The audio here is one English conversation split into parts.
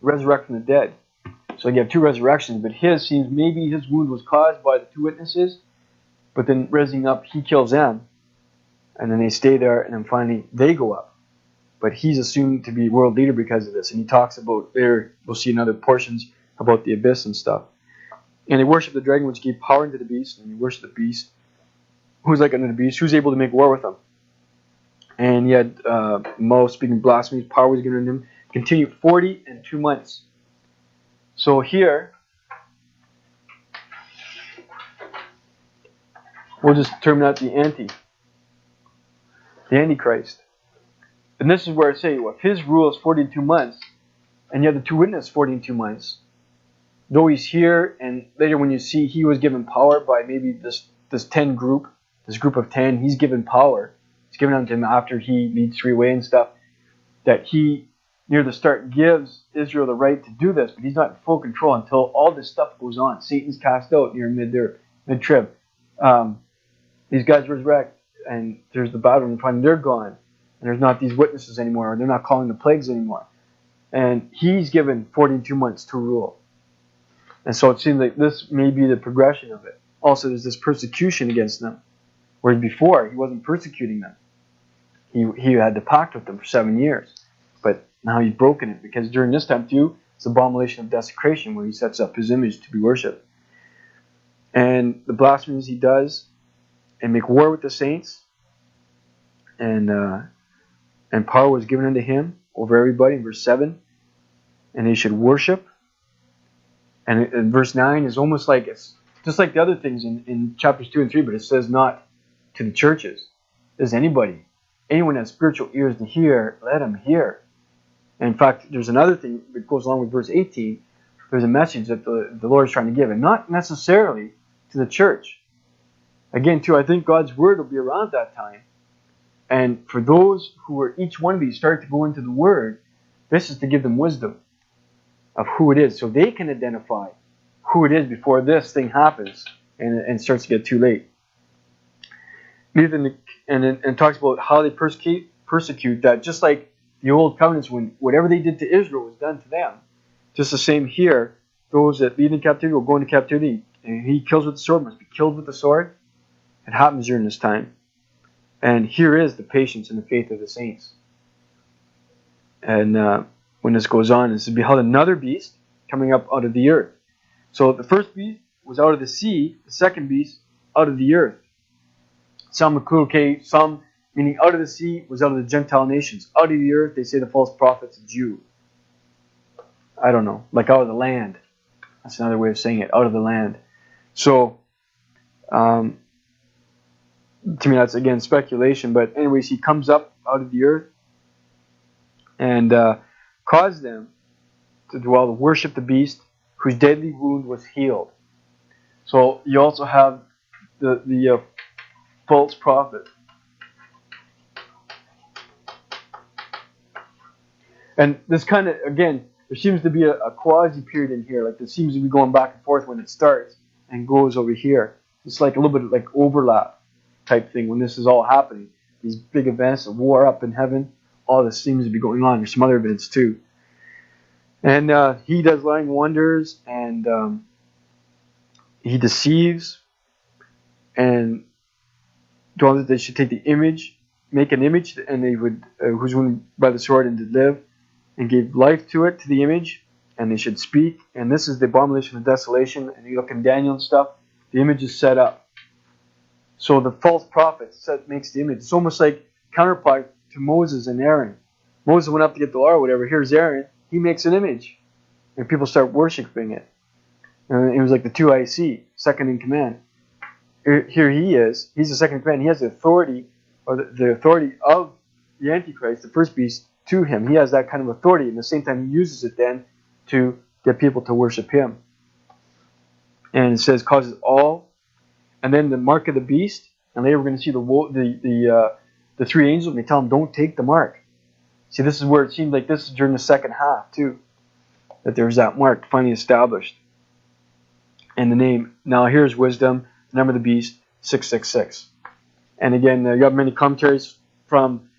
resurrect from the dead. So you have two resurrections, but his seems maybe his wound was caused by the two witnesses, but then rising up, he kills them, and then they stay there, and then finally they go up. But he's assumed to be world leader because of this, and he talks about there, we'll see in other portions about the abyss and stuff. And they worship the dragon, which gave power into the beast, and they worship the beast, who's like under the beast, who's able to make war with them. And he had Mo speaking blasphemies, power was given to him, continued 40 and 2 months. So here, we'll just term that the Antichrist. And this is where I say, well, if his rule is 42 months, and you have the two witnesses 42 months, though he's here, and later when you see he was given power by maybe this 10 group, this group of 10, he's given power. It's given unto him after he leads 3 away and stuff, that he, near the start, gives Israel the right to do this, but he's not in full control until all this stuff goes on. Satan's cast out near mid-trib. These guys resurrect, and there's the battle, and finally they're gone. And there's not these witnesses anymore, or they're not calling the plagues anymore. And he's given 42 months to rule. And so it seems like this may be the progression of it. Also, there's this persecution against them. Whereas before, he wasn't persecuting them. He had the pact with them for 7 years. But now he's broken it, because during this time too, it's abomination of desecration, where he sets up his image to be worshipped. And the blasphemies he does, and make war with the saints, and power was given unto him over everybody, in verse 7, and they should worship. And in verse 9 is almost like, it's just like the other things in chapters 2 and 3, but it says not to the churches. There's anybody. Anyone has spiritual ears to hear, let him hear. And in fact, there's another thing that goes along with verse 18. There's a message that the Lord is trying to give, and not necessarily to the church. Again, too, I think God's word will be around that time. And for those who are, each one of these start to go into the word, this is to give them wisdom of who it is, so they can identify who it is before this thing happens and starts to get too late. And talks about how they persecute that, just like the old covenants, when whatever they did to Israel was done to them. Just the same here, those that lead in captivity will go into captivity. And he kills with the sword, must be killed with the sword. It happens during this time. And here is the patience and the faith of the saints. And when this goes on, this is beheld another beast coming up out of the earth. So the first beast was out of the sea, the second beast out of the earth. Some meaning out of the sea was out of the Gentile nations. Out of the earth, they say the false prophet's a Jew. I don't know, like out of the land. That's another way of saying it, out of the land. So, to me that's again speculation, but anyways, he comes up out of the earth and caused them to dwell, to worship the beast whose deadly wound was healed. So you also have the false prophet. And this kind of, again, there seems to be a quasi-period in here. Like, this seems to be going back and forth when it starts and goes over here. It's like a little bit like overlap type thing when this is all happening. These big events, a war up in heaven, all this seems to be going on. There's some other events too. And he does lying wonders, and he deceives, and told that they should take the image, make an image, and they would, who's wounded by the sword and did live, and gave life to it, to the image, and they should speak. And this is the abomination of desolation. And you look in Daniel and stuff, the image is set up. So the false prophet makes the image. It's almost like counterpart to Moses and Aaron. Moses went up to get the law or whatever. Here's Aaron. He makes an image. And people start worshiping it. And it was like the 2 IC, second in command. Here he is. He's the second in command. He has the authority, or the authority of the Antichrist, the first beast, to him. He has that kind of authority. And at the same time, he uses it then to get people to worship him. And it says, causes all. And then the mark of the beast. And later we're going to see the 3 angels. And they tell him, don't take the mark. See, this is where it seems like this is during the second half, too. That there's that mark finally established. And the name. Now here's wisdom. The number of the beast, 666. And again, you have many commentaries from...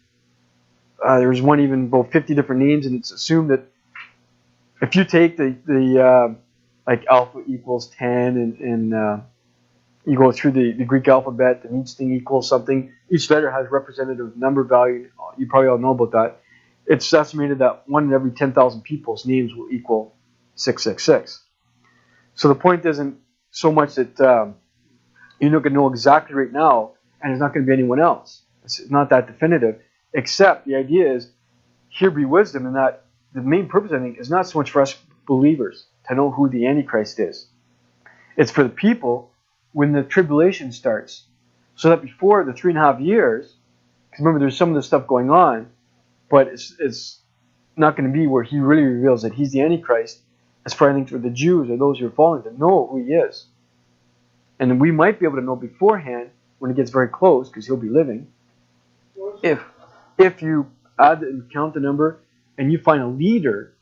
there's one even about 50 different names, and it's assumed that if you take the like alpha equals 10 and you go through the Greek alphabet, and each thing equals something. Each letter has representative number value. You probably all know about that. It's estimated that 1 in every 10,000 people's names will equal 666. So the point isn't so much that you're not going to know exactly right now, and it's not going to be anyone else. It's not that definitive, except the idea is, here be wisdom, and that the main purpose, I think, is not so much for us believers to know who the Antichrist is. It's for the people when the tribulation starts, so that before the 3.5 years, because remember there's some of this stuff going on, but it's not going to be where he really reveals that he's the Antichrist, as far as I think for the Jews or those who are following to know who he is. And we might be able to know beforehand when it gets very close, because he'll be living. If you add and count the number, and you find a leader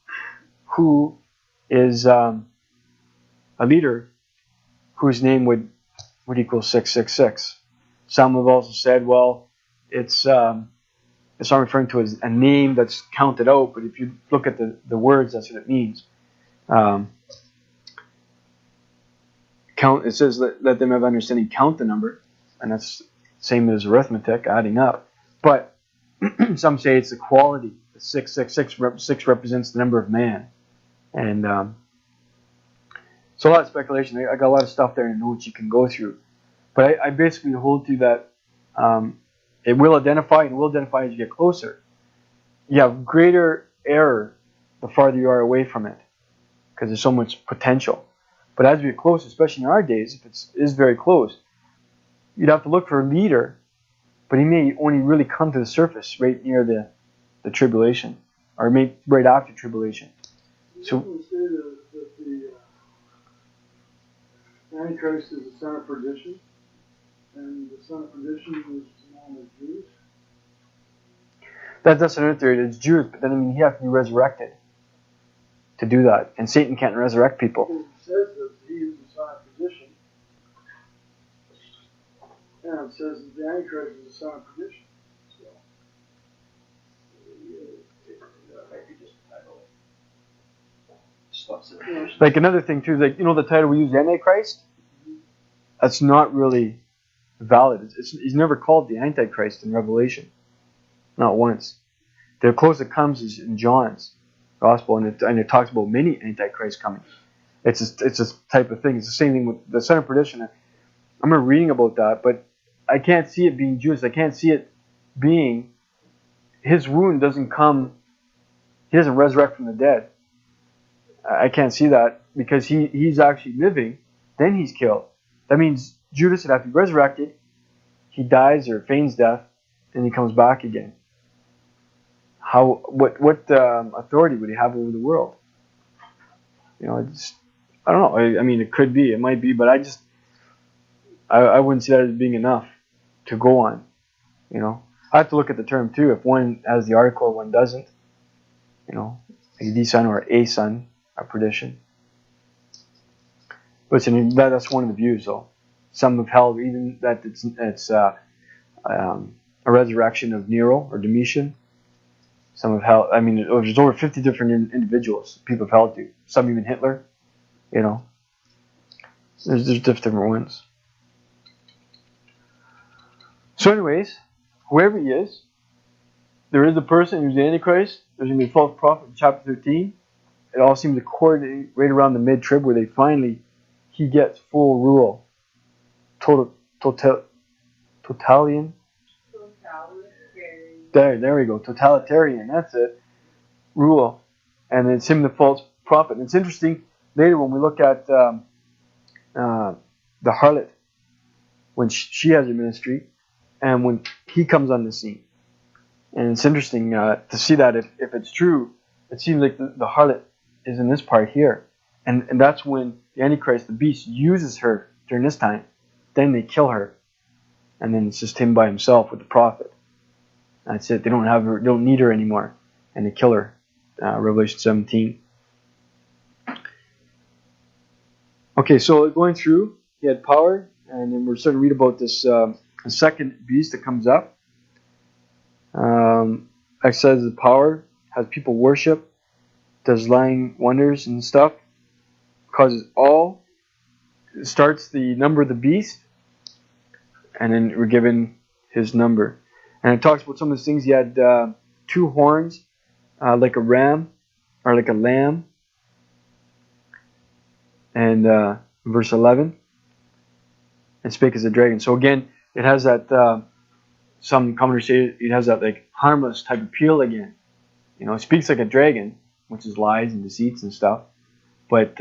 who is a leader whose name would equal 666. Some have also said, well, it's not referring to as a name that's counted out, but if you look at the words, that's what it means. Count. It says let them have understanding, count the number, and that's the same as arithmetic, adding up. But some say it's the quality. The 666 6 represents the number of man, and so a lot of speculation. I got a lot of stuff there in the notes you can go through, but I basically hold to that. It will identify, and will identify as you get closer. You have greater error the farther you are away from it, because there's so much potential. But as we get close, especially in our days, if it is very close, you'd have to look for a leader, but he may only really come to the surface right near the tribulation, or maybe right after tribulation. So you say that the Antichrist is the son of perdition, and the son of perdition is known as Jews. that's another theory. It's Jews, but then I mean he has to be resurrected to do that, and Satan can't resurrect people. It says that he is the son of perdition, and it says that the Antichrist is the son of perdition. So, that might be just a title. Like another thing too, like the title we use, Antichrist. That's not really valid. He's never called the Antichrist in Revelation, not once. The closest it comes is in John's Gospel, and it talks about many Antichrists coming. It's a type of thing. It's the same thing with the son of perdition. I remember reading about that, but I can't see it being Jewish. I can't see it being his wound doesn't come. He doesn't resurrect from the dead. I can't see that because he's actually living. Then he's killed. That means Judas would have to be resurrected. He dies or feigns death, and he comes back again. What authority would he have over the world? I don't know. I mean, it could be, it might be, but I wouldn't see that as being enough to go on. I have to look at the term too. If one has the article, one doesn't. Like the son or a son of perdition. Listen, that's one of the views, though. Some have held even that it's a resurrection of Nero or Domitian. Some have held. I mean, there's over 50 different individuals people have held to. Some even Hitler. There's different ones. So, anyways, whoever he is, there is a person who's the Antichrist. There's going to be a false prophet in chapter 13. It all seems to coordinate right around the mid-trib where he gets full rule. Totalitarian. There we go. Totalitarian. That's it. Rule. And it's him, the false prophet. And it's interesting later when we look at the harlot, when she has her ministry, and when he comes on the scene. And it's interesting to see that if it's true, it seems like the harlot is in this part here. And that's when the Antichrist, the beast, uses her during this time. Then they kill her. And then it's just him by himself with the prophet. That's it. They don't need her anymore. And they kill her. Revelation 17. Okay, so going through, he had power. And then we're starting to read about this second beast that comes up. Exercises the power, has people worship. does lying wonders and stuff, causes all, starts the number of the beast, and then we're given his number. And it talks about some of those things. He had 2 horns, like a ram, or like a lamb. And verse 11, and spake as a dragon. So again, it has that, some commentators say it has that like harmless type appeal again. You know, it speaks like a dragon, which is lies and deceits and stuff. But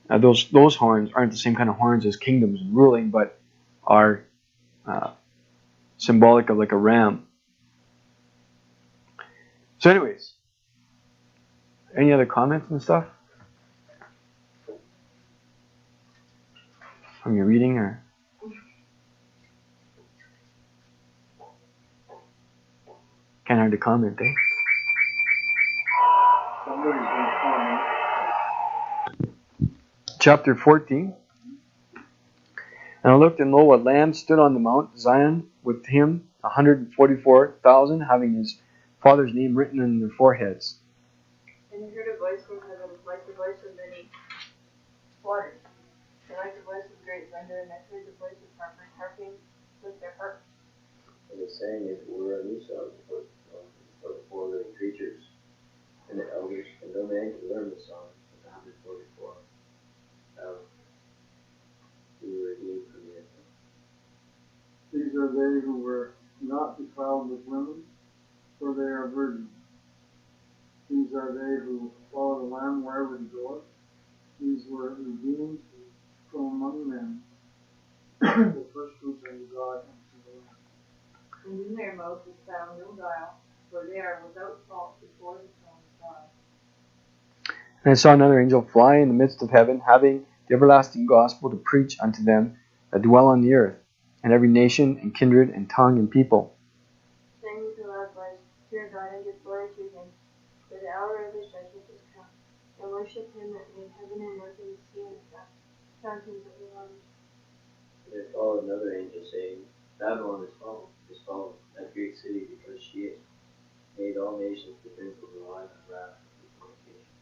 those horns aren't the same kind of horns as kingdoms and ruling, but are symbolic of like a ram. So anyways, any other comments and stuff from your reading, or? Kind of hard to comment, eh? Somebody's gonna comment. Chapter 14. And I looked, and lo, a lamb stood on the Mount Zion, with him 144,000, having his father's name written on their foreheads. And I heard a voice from heaven, like the voice of many waters, and like the voice of great thunder, and I heard the voice of harpers harping with their harps. And the saying is, we're a new song for the 4 living creatures and the elders, and no man can learn the song of the 144. We were redeemed from the earth. These are they who were not defiled with women, for they are virgins. These are they who follow the Lamb wherever he goeth. These were redeemed from among men, the first fruits unto God and to the Lamb. And in their mouth is found no guile, for they are without fault before the throne of God. And I saw another angel fly in the midst of heaven, having the everlasting gospel to preach unto them that dwell on the earth, and every nation and kindred and tongue and people. Saying with a loud voice, Fear God and give glory to him, for the hour of his judgment is come, and worship him that made heaven and earth and the sea and the fountains of the waters. And there followed another angel saying, Babylon is fallen, that great city, because she made all nations to drink of the wine of wrath and fornication.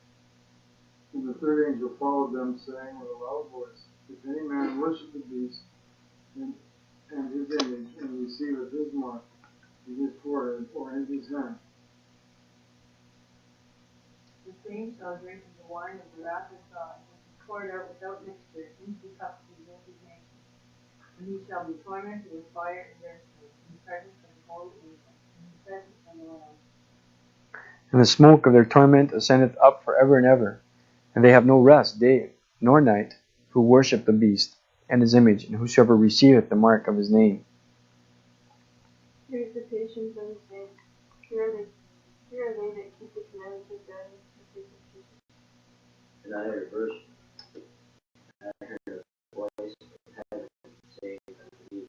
And the third angel followed them, saying with a loud voice, If any man worship the beast and his image, and receiveth his mark in his forehead or in his hand, The same shall drink of the wine of the wrath of God, which is poured out without mixture into the cup of his indignation. And he shall be tormented with fire and brimstone, in the presence of the holy angels, in the presence of the Lamb. And the smoke of their torment ascendeth up for ever and ever. And they have no rest day nor night, who worship the beast and his image, and whosoever receiveth the mark of his name. Here is the patience of the saints. Here are they that keep the commandments of God and the precepts. And I heard a verse, and I heard a voice from heaven saying unto me,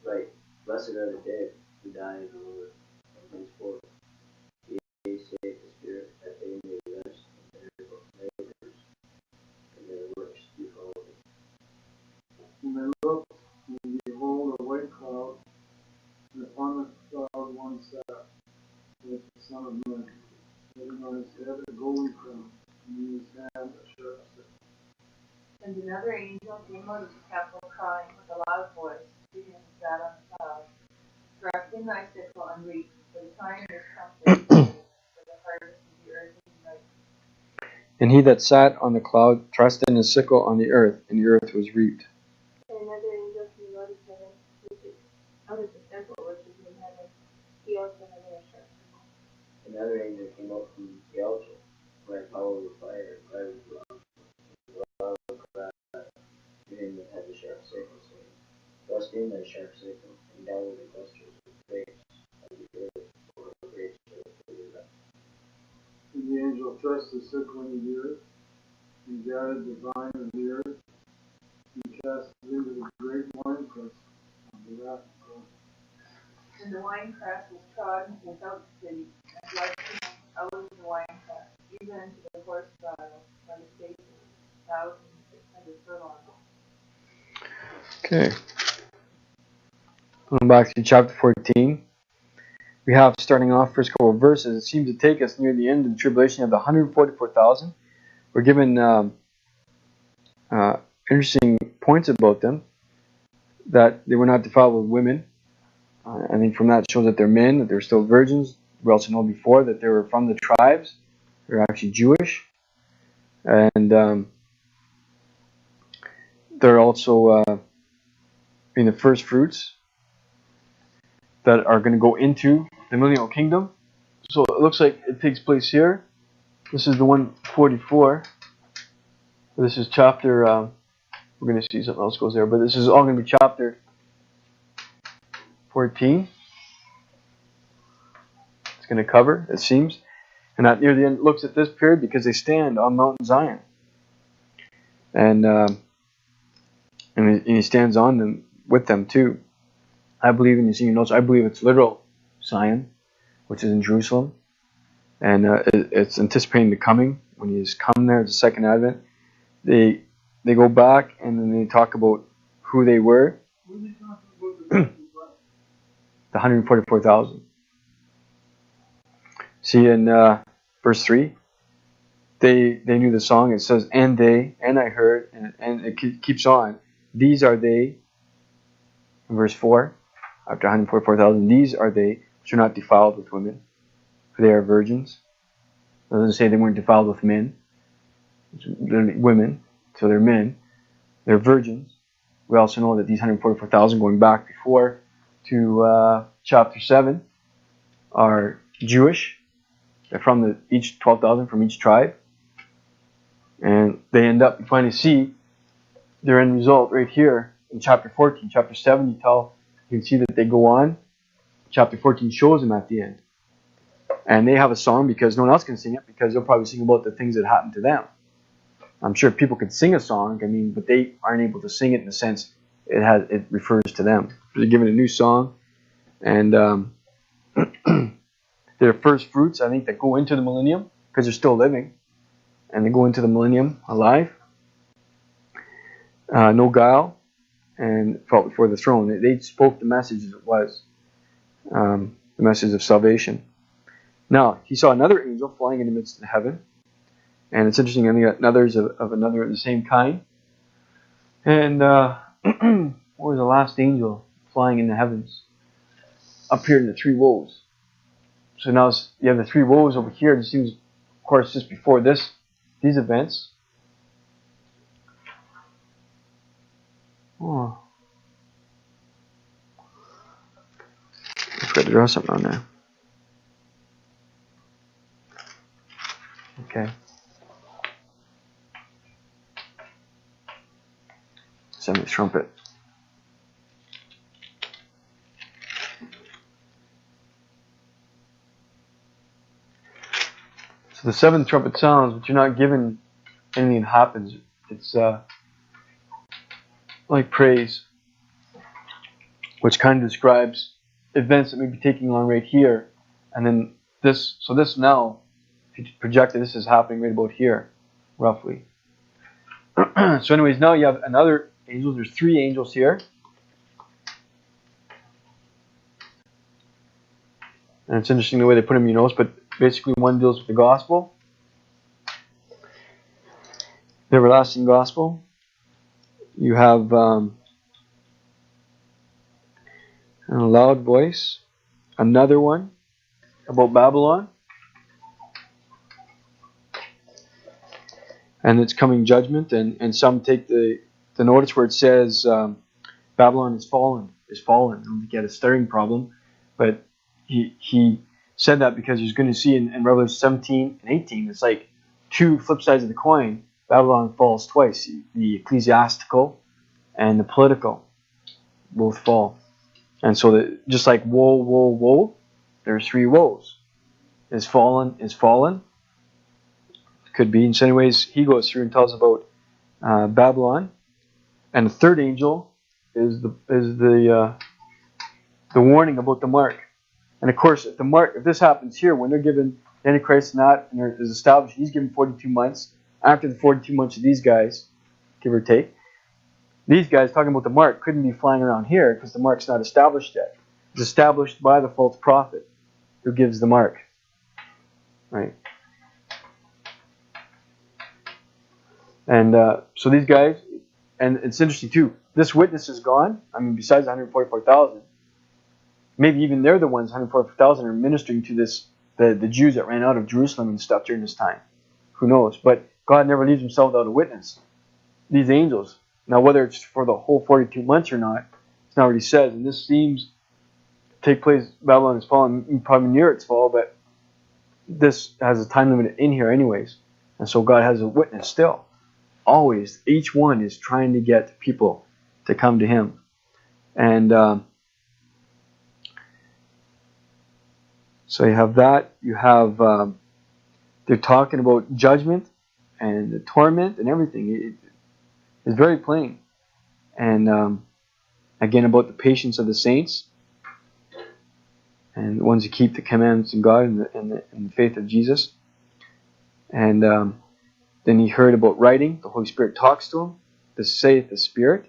Right, blessed are the dead who die in the Lord, from henceforth. Yea, saith the Spirit, that they may rest from their labors, and their works do follow them. and they looked, and behold, a white cloud, and upon the cloud one sat, like the Son of Man, having on his head a golden crown, and in his hand a sharp sickle. And another angel came out of the temple, crying with a loud voice to him who sat on the cloud, Thrust in thy sickle and reap, for the time is come for the harvest of the earth is ripe. And he that sat on the cloud thrust in his sickle on the earth, and the earth was reaped. And another angel came out of heaven, out of the temple which is in heaven. He also had a sharp sickle. Another angel came up from the altar, where I followed with fire, and cried with a loud cry to him that had the sharp sickle, saying, Thrust in thy sharp sickle, and gather the clusters of grapes of the earth, for the grapes are fully ripe. And the angel thrust the sickle into the earth, and gathered the vine of the earth, and cast it into the great winepress of the wrath of God. And the winepress was trodden without pity, and blood came out of the winepress, even unto the horse bridle, by the space of 1,600 furlongs. Okay. Going back to chapter 14. we have, starting off first couple of verses, it seems to take us near the end of the tribulation of the 144,000. We're given interesting points about them, that they were not defiled with women. I think from that it shows that they're men, that they're still virgins. We also know before that they were from the tribes. They're actually Jewish. And they're also in the first fruits that are going to go into the millennial kingdom. So it looks like it takes place here. This is the 144. This is chapter, we're going to see something else goes there, but this is all going to be chapter 14. It's going to cover, it seems. And that near the end looks at this period because they stand on Mount Zion. And he stands on them, with them too. I believe, and you see your notes, I believe it's literal Zion, which is in Jerusalem. And it's anticipating the coming. When he has come there, it's the second advent. They go back and then they talk about who they were. What are they talking about? The 144,000. See in verse 3, they knew the song. It says, and they, and I heard, and it keeps on. These are they, in verse 4, after 144,000, these are they which are not defiled with women, for they are virgins. It doesn't say they weren't defiled with men. They're women, so they're men. They're virgins. We also know that these 144,000 going back before to chapter 7 are Jewish. They're from each 12,000 from each tribe. And they end up, you finally see their end result right here in chapter 14. Chapter 7, you can see that they go on. Chapter 14 shows them at the end. And they have a song because no one else can sing it, because they'll probably sing about the things that happened to them. I'm sure people could sing a song, but they aren't able to sing it in the sense it refers to them. They're given a new song, and they're first fruits, I think, that go into the millennium because they're still living, and they go into the millennium alive. No guile, and fought before the throne. They spoke the message as it was, the message of salvation. Now, he saw another angel flying in the midst of heaven. And it's interesting, I think others of another of the same kind. And what was the last angel flying in the heavens? Appeared in the three woes. So now you have the three woes over here. It seems, of course, just before these events. Oh. I forgot to draw something on there. Okay. Seventh trumpet. So the seventh trumpet sounds, but you're not given anything that happens. It's like praise, which kind of describes events that may be taking on right here, and then this. So this now, if you project it, this is happening right about here, roughly. So anyways, now you have another angel. There's three angels here. And it's interesting the way they put them in your notes, but basically one deals with the gospel. The everlasting gospel. You have in a loud voice, another one about Babylon. And it's coming judgment, and some take the notice where it says Babylon is fallen. I don't think he had a staring problem, but he said that because he's going to see in Revelation 17 and 18, it's like two flip sides of the coin. Babylon falls twice. The ecclesiastical and the political both fall. And so just like woe, woe, woe, there's three woes. Is fallen. Could be. In so anyways, he goes through and tells about Babylon, and the third angel is the warning about the mark. And of course, if this happens here, when they're given the Antichrist and is established, he's given 42 months. After the 42 months of these guys, give or take, these guys talking about the mark couldn't be flying around here because the mark's not established yet. It's established by the false prophet. who gives the mark. Right? And so these guys, and it's interesting too, this witness is gone. I mean, besides 144,000, maybe even they're the ones, 144,000, are ministering to the Jews that ran out of Jerusalem and stuff during this time. Who knows? But God never leaves himself without a witness. These angels. Now, whether it's for the whole 42 months or not, it's not what he says. And this seems to take place, Babylon has fallen, probably near its fall, but this has a time limit in here anyways. And so God has a witness still. Always. Each one is trying to get people to come to him. And so you have that. You have, they're talking about judgment and the torment and everything. It's very plain. And again, about the patience of the saints and the ones who keep the commandments of God and the faith of Jesus. And then he heard about writing. The Holy Spirit talks to him. This saith the Spirit,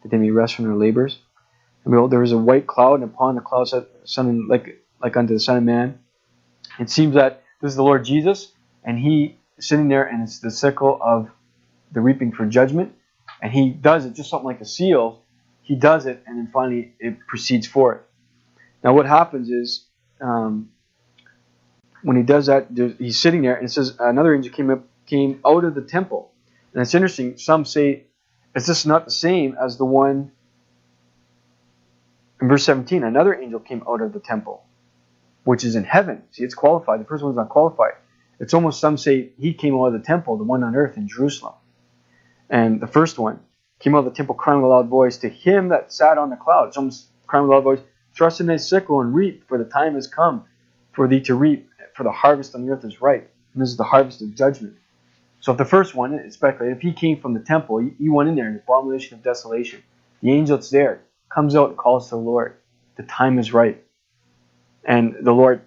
that they may rest from their labors. And behold, there was a white cloud, and upon the cloud sat Son, like unto the Son of Man. It seems that this is the Lord Jesus, and he is sitting there, and it's the sickle of the reaping for judgment. And he does it just something like a seal. He does it, and then finally it proceeds forth. Now what happens is, when he does that, he's sitting there, and it says another angel came out of the temple. And it's interesting, some say, is this not the same as the one in verse 17? Another angel came out of the temple, which is in heaven. See, it's qualified. The first one's not qualified. It's almost, some say, he came out of the temple, the one on earth in Jerusalem. And the first one came out of the temple crying with a loud voice to him that sat on the cloud. It's almost crying with a loud voice, thrust in thy sickle and reap, for the time has come for thee to reap, for the harvest on the earth is ripe. And this is the harvest of judgment. So if the first one, it's speculated, if he came from the temple, he went in there in abomination of desolation. The angel that's there comes out and calls to the Lord. The time is ripe. And the Lord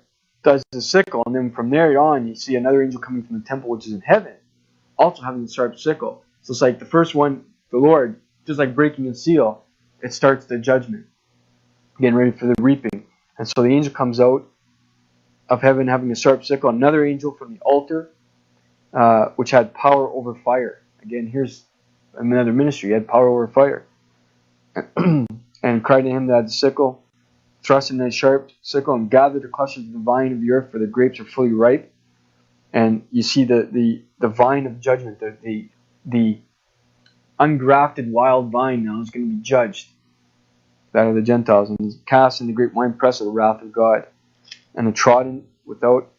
does the sickle, and then from there on, you see another angel coming from the temple, which is in heaven, also having the sharp sickle. So it's like the first one, the Lord, just like breaking a seal, it starts the judgment, getting ready for the reaping. And so the angel comes out of heaven having a sharp sickle. Another angel from the altar, which had power over fire. Again, here's another ministry. He had power over fire. And cried to him that had the sickle, thrust in thy sharp sickle, and gather the clusters of the vine of the earth, for the grapes are fully ripe. And you see the vine of judgment, the ungrafted wild vine now is going to be judged, that of the Gentiles, and is cast in the great winepress of the wrath of God, and the trodden without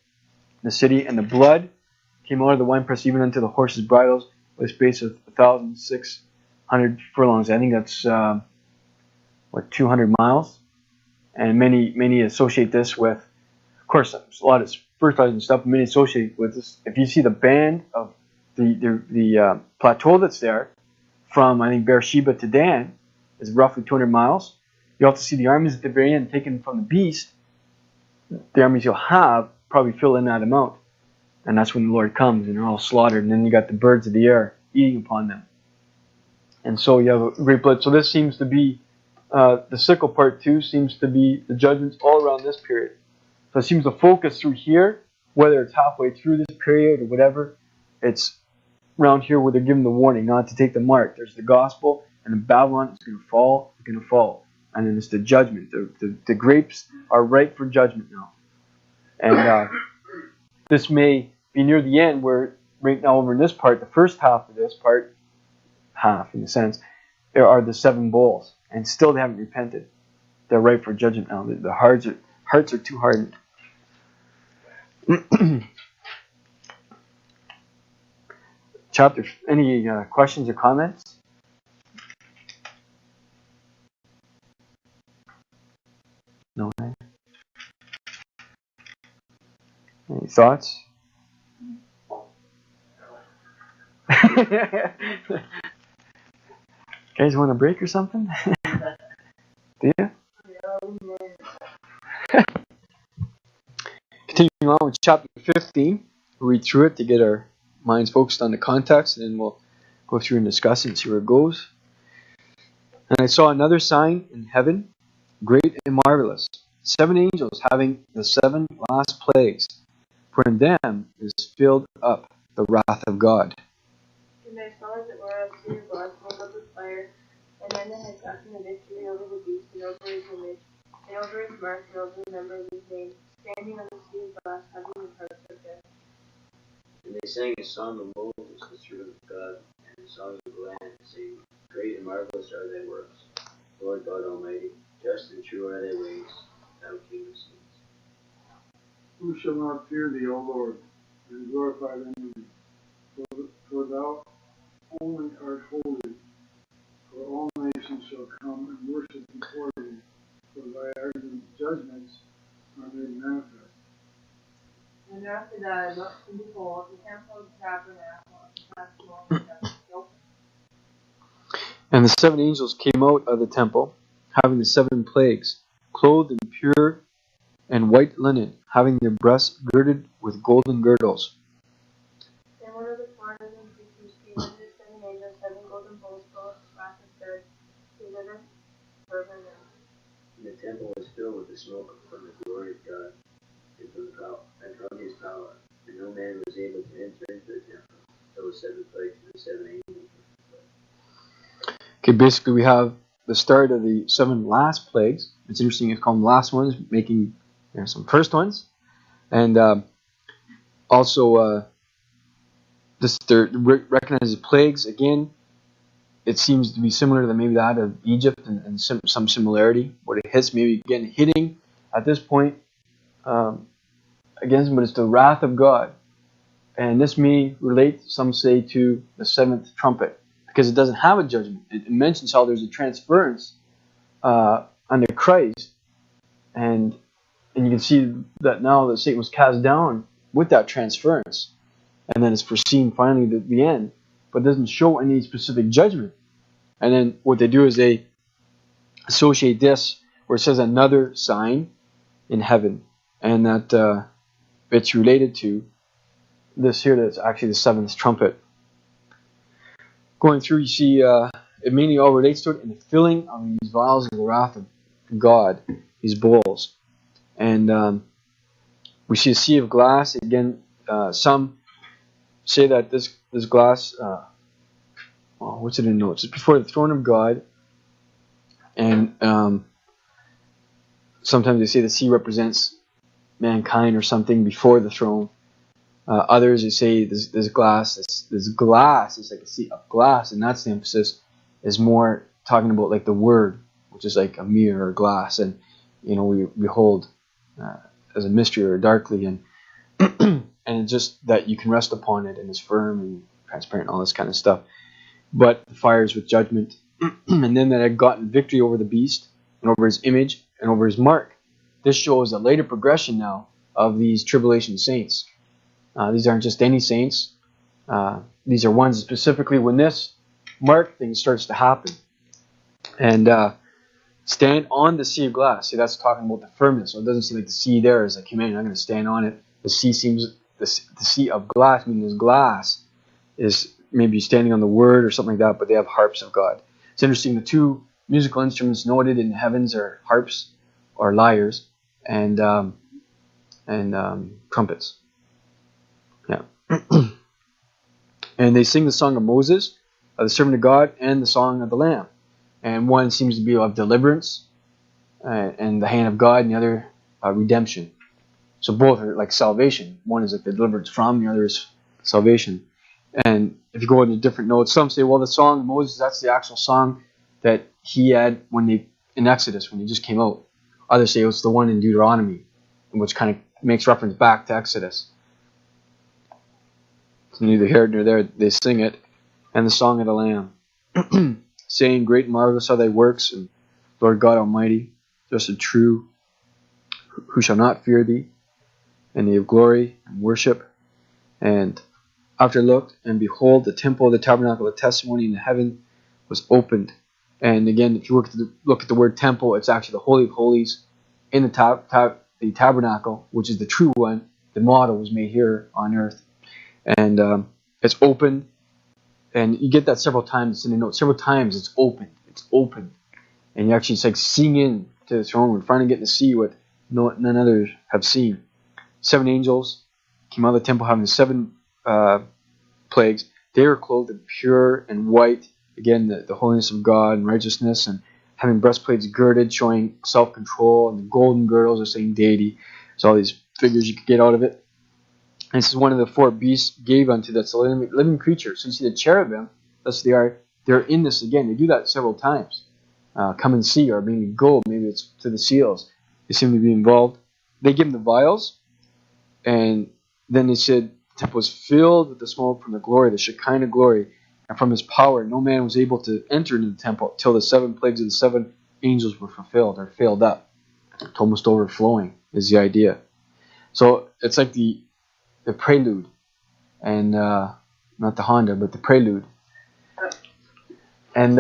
the city, and the blood came out of the winepress even unto the horses' bridles, with a space of 1,600 furlongs. I think that's 200 miles. And many associate this with, of course, there's a lot of spiritualized and stuff. Many associate with this. If you see the band of the plateau that's there, from I think Beersheba to Dan, is roughly 200 miles. You also see the armies at the very end taken from the beast. The armies you'll have probably fill in that amount, and that's when the Lord comes and they're all slaughtered. And then you got the birds of the air eating upon them, and so you have a great blood. So this seems to be the sickle part 2 seems to be the judgments all around this period. So it seems to focus through here, whether it's halfway through this period or whatever. It's around here where they're giving the warning not to take the mark. There's the gospel, and in Babylon it's going to fall, it's going to fall. And then it's the judgment. The grapes are ripe for judgment now. And this may be near the end, where right now over in this part, the first half of this part, half in a sense, there are the 7 bowls. And still they haven't repented. They're ripe for judgment now. The hearts are too hardened. Chapter. Any questions or comments? No. Any thoughts? Guys want a break or something? Do you? Continuing on with chapter 15, we'll read through it to get our minds focused on the context, and then we'll go through and discuss it and see where it goes. And I saw another sign in heaven, great and marvelous, 7 angels having the 7 last plagues, for in them is filled up the wrath of God. And I saw as it were a sea of glass mingled with fire, and then they had gotten the victory over the beast and over his image, and over his mark and over the number of his name, standing on the sea of glass, having the parts of death. And they sang a song of Moses, the servant of God, and a song of the Lamb, saying, Great and marvelous are thy works, Lord God Almighty. Just and true are thy ways, thou King of saints. Who shall not fear thee, O Lord, and glorify thy name? For thou only art holy, for all nations shall come and worship before thee, for thy arrogant judgments are made manifest. And after that I looked, and behold, the temple of the tabernacle of the testimony of God was open. And the 7 angels came out of the temple, having the 7 plagues, clothed in pure and white linen, having their breasts girded with golden girdles. And one of the 4 living creatures came unto the 7 angels, having golden bowls full of wrath and said, He liveth forever and ever. And the temple was filled with the smoke from the glory of God, and from his power, and no man was able to enter into the temple until the 7 plagues and the 7 angels were fulfilled. Okay, basically we have the start of the 7 last plagues. It's interesting, it's called the last ones, making some first ones. And also, they're recognized as plagues. Again, it seems to be similar to maybe that of Egypt and some similarity. What it hits, maybe again hitting at this point against, but it's the wrath of God. And this may relate, some say, to the 7th trumpet, because it doesn't have a judgment. It mentions how there's a transference under Christ, and you can see that now that Satan was cast down with that transference, and then it's foreseen finally the end, but it doesn't show any specific judgment. And then what they do is they associate this where it says another sign in heaven, and that it's related to this here, that's actually the 7th trumpet. Going through, you see it mainly all relates to it in the filling of these vials of the wrath of God, these bowls. And we see a sea of glass. Again, some say that this glass, what's it in notes? It's before the throne of God. And sometimes they say the sea represents mankind or something before the throne. Others, they say this glass is like a sea of glass, and that's the emphasis, is more talking about like the word, which is like a mirror or glass, and we behold as a mystery or darkly, and and it's just that you can rest upon it, and it's firm and transparent, all this kind of stuff. But the fires with judgment, and then that had gotten victory over the beast and over his image and over his mark. This shows a later progression now of these tribulation saints. These aren't just any saints. These are ones specifically when this mark thing starts to happen. And stand on the sea of glass. See, that's talking about the firmness. So it doesn't seem like the sea there is like, man, I'm going to stand on it. The sea seems, the sea of glass, meaning this glass, is maybe standing on the word or something like that, but they have harps of God. It's interesting, the 2 musical instruments noted in the heavens are harps or lyres and trumpets. Yeah. And they sing the song of Moses, the servant of God, and the song of the Lamb. And one seems to be of deliverance and the hand of God, and the other redemption. So both are like salvation. One is like the deliverance from, the other is salvation. And if you go into different notes, some say, well, the song of Moses, that's the actual song that he had in Exodus, when he just came out. Others say it's the one in Deuteronomy, which kind of makes reference back to Exodus. So neither here nor there, they sing it. And the song of the Lamb, saying, Great and marvelous are thy works, and Lord God Almighty, just and true, who shall not fear thee, and thee of glory and worship. And after I looked, and behold, the temple of the tabernacle of testimony in the heaven was opened. And again, if you look at the word temple, it's actually the Holy of Holies in the tabernacle, which is the true one. The model was made here on earth. And it's open. And you get that several times in the note. Several times it's open. It's open. And you actually, it's like seeing in to the throne. We're finally getting to see what none others have seen. 7 angels came out of the temple having the 7 plagues. They were clothed in pure and white, again, the holiness of God and righteousness, and having breastplates girded, showing self-control, and the golden girdles are saying deity. There's all these figures you could get out of it. And this is one of the 4 beasts gave unto that's a living creature. So you see the cherubim, that's they are. They're in this again. They do that several times. Come and see, or maybe go. Maybe it's to the seals. They seem to be involved. They give them the vials, and then they said the temple was filled with the smoke from the glory, the Shekinah glory, and from his power. No man was able to enter into the temple till the 7 plagues of the 7 angels were fulfilled, or filled up. It's almost overflowing is the idea. So it's like the prelude, and not the Honda, but the prelude. And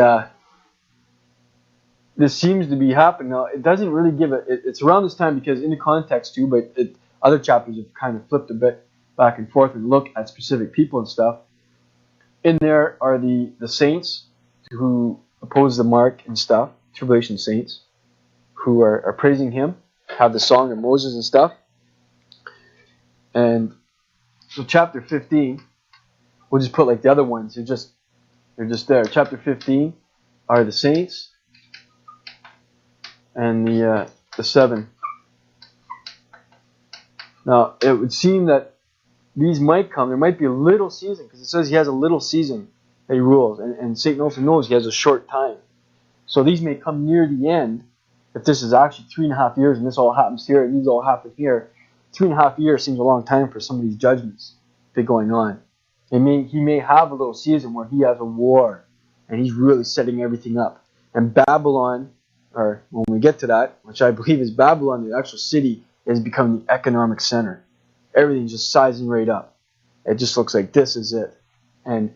this seems to be happening now. It doesn't really give it's around this time because in the context too, but other chapters have kind of flipped a bit back and forth and look at specific people and stuff. In there are the saints who oppose the mark and stuff, tribulation saints, who are praising him, have the song of Moses and stuff. And so chapter 15, we'll just put like the other ones, they're just there. Chapter 15 are the saints and the 7. Now, it would seem that these might come. There might be a little season, because it says he has a little season that he rules. And Satan also knows he has a short time. So these may come near the end, if this is actually 3.5 years and this all happens here and these all happen here. 3.5 years seems a long time for some of these judgments that are going on. He may have a little season where he has a war and he's really setting everything up. And Babylon, or when we get to that, which I believe is Babylon, the actual city, is becoming the economic center. Everything's just sizing right up. It just looks like this is it. And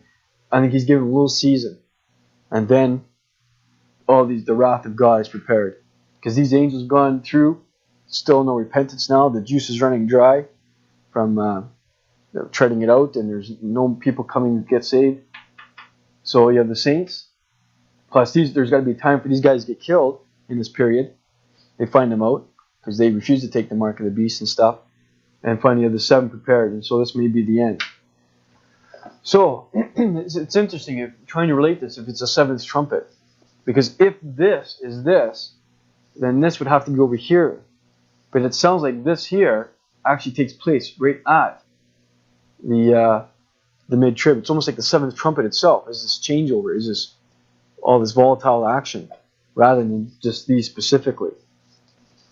I think he's given a little season. And then the wrath of God is prepared. Because these angels gone through, still no repentance now. The juice is running dry from treading it out, and there's no people coming to get saved. So you have the saints. Plus, there's got to be time for these guys to get killed in this period. They find them out because they refuse to take the mark of the beast and stuff. And finally, you have the 7 prepared, and so this may be the end. So it's interesting if trying to relate this if it's a 7th trumpet, because if this is this, then this would have to be over here. But it sounds like this here actually takes place right at the mid-trib. It's almost like the 7th trumpet itself is this changeover, is this all this volatile action, rather than just these specifically.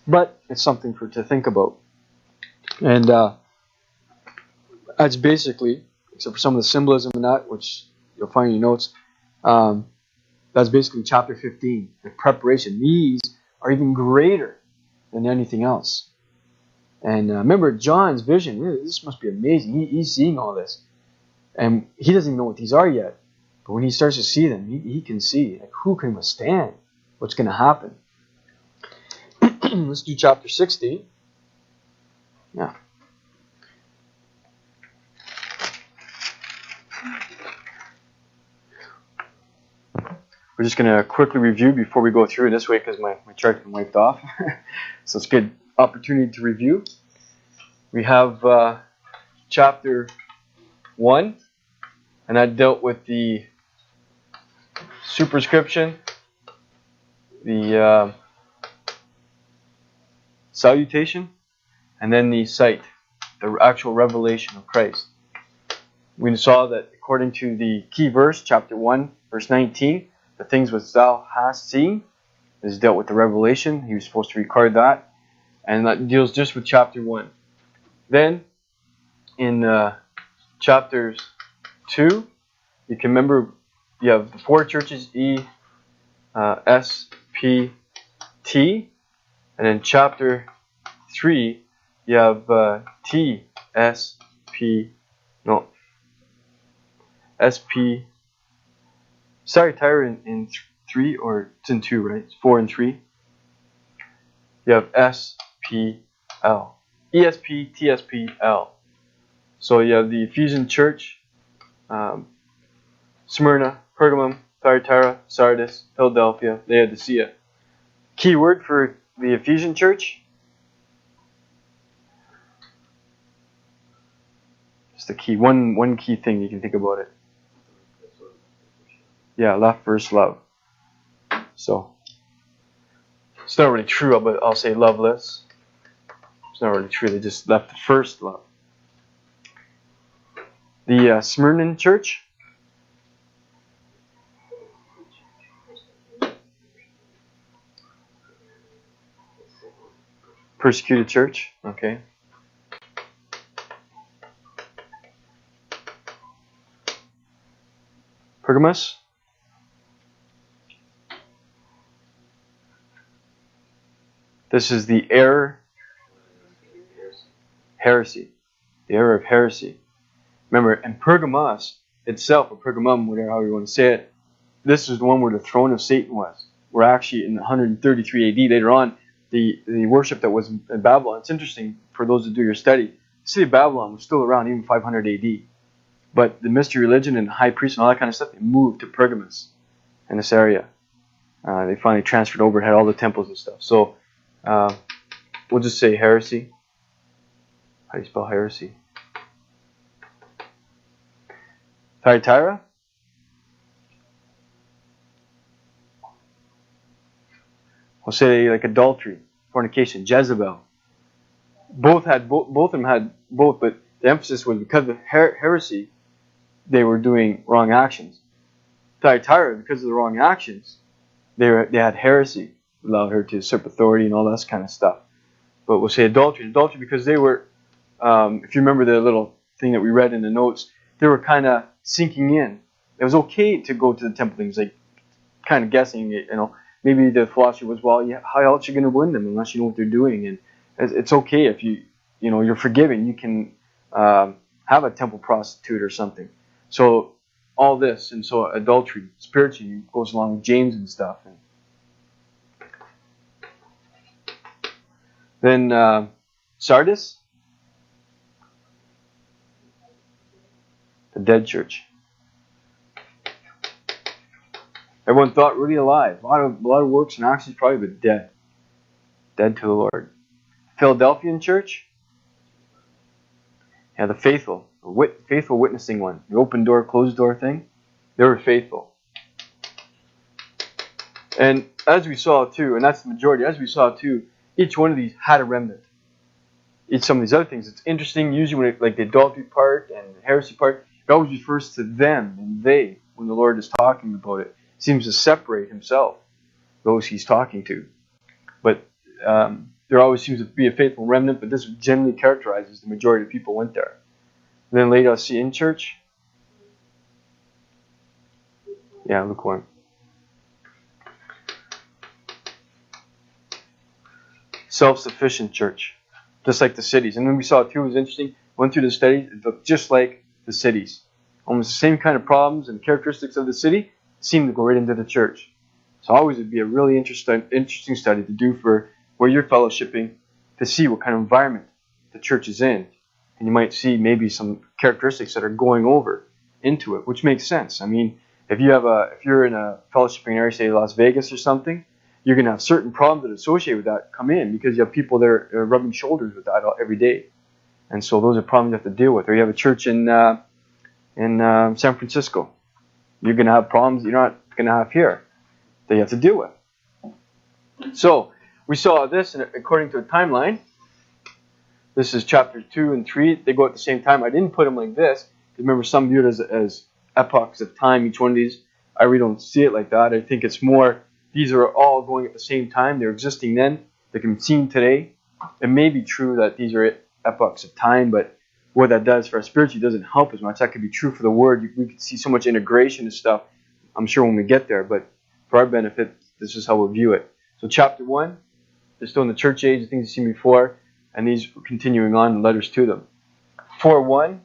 But it's something to think about. And that's basically, except for some of the symbolism in that, which you'll find in your notes, that's basically chapter 15, the preparation. These are even greater than anything else. And remember John's vision. This must be amazing. He's seeing all this. And he doesn't even know what these are yet. But when he starts to see them, he can see, like, who can withstand what's going to happen. Let's do chapter 16. Yeah. We're just going to quickly review before we go through this way, because my chart's been wiped off. So it's a good opportunity to review. We have chapter 1, and that dealt with the superscription, the salutation, and then the sight, the actual revelation of Christ. We saw that according to the key verse, chapter 1, verse 19, the things which thou hast seen is dealt with the revelation. He was supposed to record that, and that deals just with chapter 1. Then, in chapters 2, you can remember you have the 4 churches, E, S, P, T, and in chapter 3, you have T, S, P, no, S, P, Thyatira in 3, or it's in 2, right? It's 4 and 3. You have S, P, L. ESP, TSP, L. So you have the Ephesian church, Smyrna, Pergamum, Thyatira, Sardis, Philadelphia, Laodicea. Key word for the Ephesian church, It's the key. One key thing you can think about it. Yeah, left versus love. So it's not really true, but I'll say loveless. It's not really true. They just left the first love. The Smyrna church. Persecuted church. Okay. Pergamos. This is the error. Heresy. The error of heresy. Remember, and Pergamos itself, or Pergamum, whatever how you want to say it, this is the one where the throne of Satan was. We're actually in 133 AD. Later on, the worship that was in Babylon. It's interesting for those that do your study. The city of Babylon was still around even 500 AD. But the mystery religion and high priest and all that kind of stuff, they moved to Pergamos in this area. They finally transferred over, had all the temples and stuff. So we'll just say heresy. How do you spell heresy? Thyatira? We'll say like adultery, fornication, Jezebel. Both of them had both, but the emphasis was because of heresy, they were doing wrong actions. Thyatira, because of the wrong actions, they had heresy, allowed her to usurp authority and all that kind of stuff. But we'll say adultery because they were, if you remember the little thing that we read in the notes, they were kind of sinking in. It was okay to go to the temple things, like kind of guessing it, Maybe the philosophy was, well, how else are you going to win them unless you know what they're doing? And it's okay if you're forgiven. You can have a temple prostitute or something. So all this, and so adultery, spiritually, goes along with James and stuff. And then Sardis, the dead church. Everyone thought really alive. A lot of works and actions probably, but dead. Dead to the Lord. Philadelphian church. Yeah, the faithful. The faithful witnessing one. The open door, closed door thing. They were faithful. And as we saw too, and that's the majority, as we saw too, each one of these had a remnant. Some of these other things, it's interesting, usually when like the adultery part and the heresy part, it always refers to them and they when the Lord is talking about it. Seems to separate himself, those he's talking to. But there always seems to be a faithful remnant, but this generally characterizes the majority of people went there. And then Laodicean church. Yeah, lukewarm. Self-sufficient church, just like the cities. And then we saw too, it was interesting, went through the studies, it looked just like the cities. Almost the same kind of problems and characteristics of the city seem to go right into the church. So always would be a really interesting study to do for where you're fellowshipping, to see what kind of environment the church is in. And you might see maybe some characteristics that are going over into it, which makes sense. I mean, if you're in a fellowshipping area, say Las Vegas or something, you're going to have certain problems that associate with that come in because you have people there rubbing shoulders with that every day. And so those are problems you have to deal with. Or you have a church in San Francisco. You're going to have problems you're not going to have here that you have to deal with. So we saw this, and according to a timeline, this is chapter 2 and 3. They go at the same time. I didn't put them like this. Remember, some view it as epochs of time, each one of these. I really don't see it like that. I think it's more, these are all going at the same time. They're existing then. They can be seen today. It may be true that these are epochs of time, but what that does for us spiritually doesn't help as much. That could be true for the Word. We could see so much integration and stuff, I'm sure, when we get there. But for our benefit, this is how we'll view it. So chapter 1, they're still in the church age, the things you've seen before, and these are continuing on in letters to them. 4:1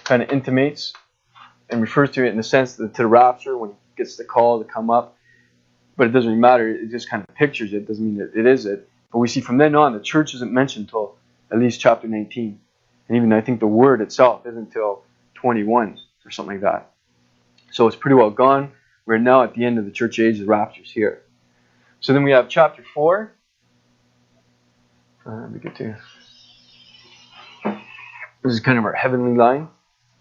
kind of intimates and refers to it in the sense to the rapture, when he gets the call to come up. But it doesn't really matter. It just kind of pictures it. It doesn't mean that it is it. But we see from then on, the church isn't mentioned until at least chapter 19. And even I think the word itself isn't until 21 or something like that. So it's pretty well gone. We're now at the end of the church age. The rapture's here. So then we have chapter 4. Let me get to This is kind of our heavenly line.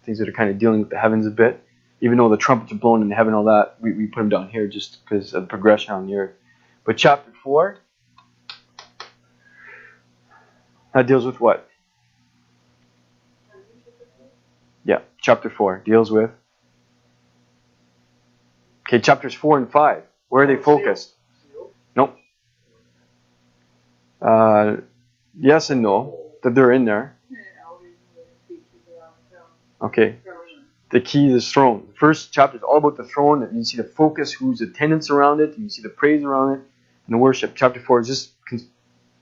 Things that are kind of dealing with the heavens a bit. Even though the trumpets are blown in heaven and all that, we put them down here just because of progression on the earth. But chapter 4, that deals with what? Yeah, chapter 4 deals with... Okay, chapters 4 and 5. Where are they focused? Nope. Yes and no, that they're in there. Okay. The key is throne. The first chapter is all about the throne, and you see the focus, who's attendance around it, and you see the praise around it, and the worship. Chapter 4 is just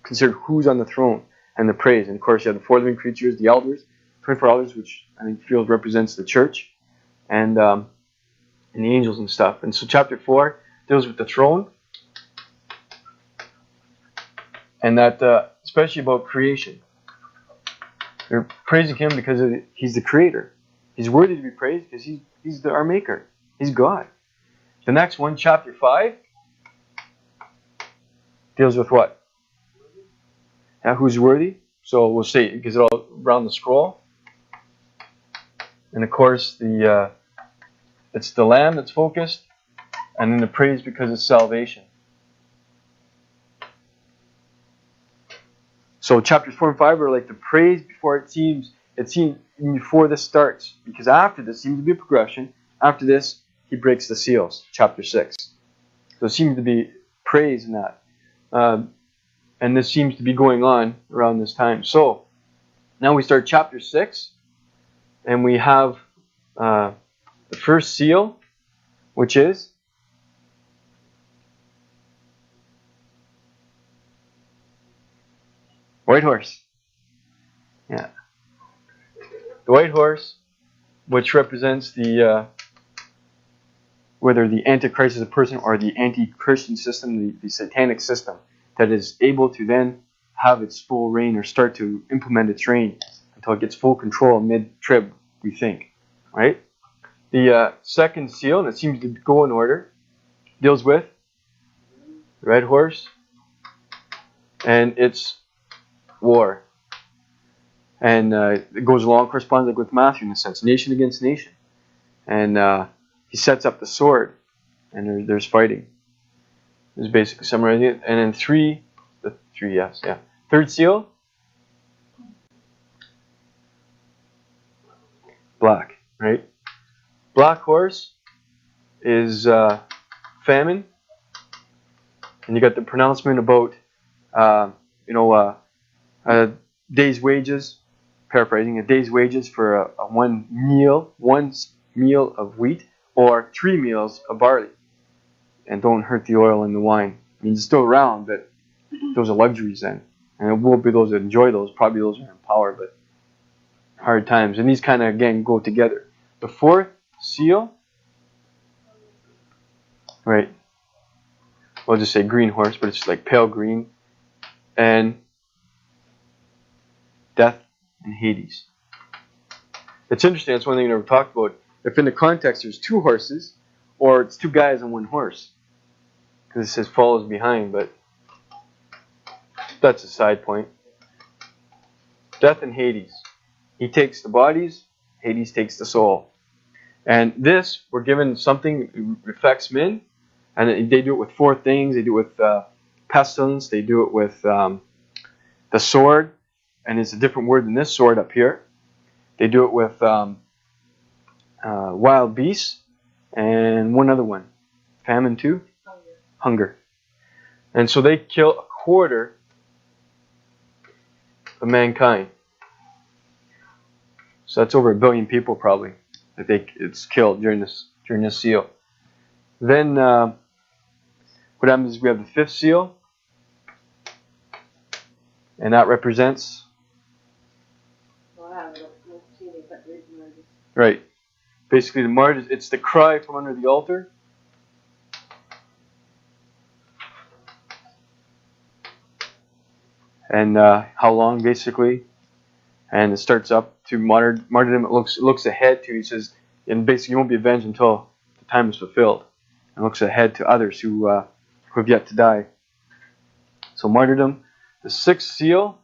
considered who's on the throne and the praise. And of course, you have the 4 living creatures, the elders, 24 elders, which I think feels represents the church, and the angels and stuff. And so chapter 4 deals with the throne, and that especially about creation. They're praising Him because He's the Creator. He's worthy to be praised because He's our Maker. He's God. The next one, chapter 5, deals with what? Yeah, who's worthy? So we'll say, because it all around the scroll. And of course, it's the Lamb that's focused, and then the praise because it's salvation. So chapters 4 and 5 are like the praise before it seems before this starts. Because after this seems to be a progression. After this, He breaks the seals, chapter 6. So it seems to be praise in that. And this seems to be going on around this time. So now we start chapter 6. And we have the first seal, which is white horse. Yeah. The white horse, which represents whether the Antichrist is a person or the anti-Christian system, the satanic system, that is able to then have its full reign or start to implement its reign until it gets full control mid-trib, we think. Right? The second seal, and it seems to go in order, deals with the red horse and its war. And it goes along, corresponds like with Matthew in a sense, nation against nation. And he sets up the sword, and there's fighting. This is basically summarizing it. And then third seal, black, right? Black horse is famine, and you got the pronouncement about a day's wages. Paraphrasing, a day's wages for one meal of wheat, or 3 meals of barley. And don't hurt the oil and the wine. I mean, it's still around, but those are luxuries then. And it will be those that enjoy those. Probably those who are in power, but hard times. And these kind of, again, go together. The fourth seal, right? We'll just say green horse, but it's like pale green. And death and Hades. It's interesting, that's one thing we never talked about. If in the context there's 2 horses, or it's 2 guys on 1 horse. Because it says follows behind, but that's a side point. Death and Hades. He takes the bodies, Hades takes the soul. And this, we're given something that affects men, and they do it with 4 things. They do it with pestilence, they do it with the sword, and it's a different word than this sword up here. They do it with wild beasts, and one other one. Famine too? Hunger. And so they kill a quarter of mankind. So that's over 1 billion people probably that it's killed during this seal. Then what happens is we have the 5th seal, and that represents right. Basically, the martyrs, it's the cry from under the altar. And how long, basically. And it starts up to martyrdom. It looks ahead to, he says, and basically you won't be avenged until the time is fulfilled. And looks ahead to others who have yet to die. So martyrdom. The 6th seal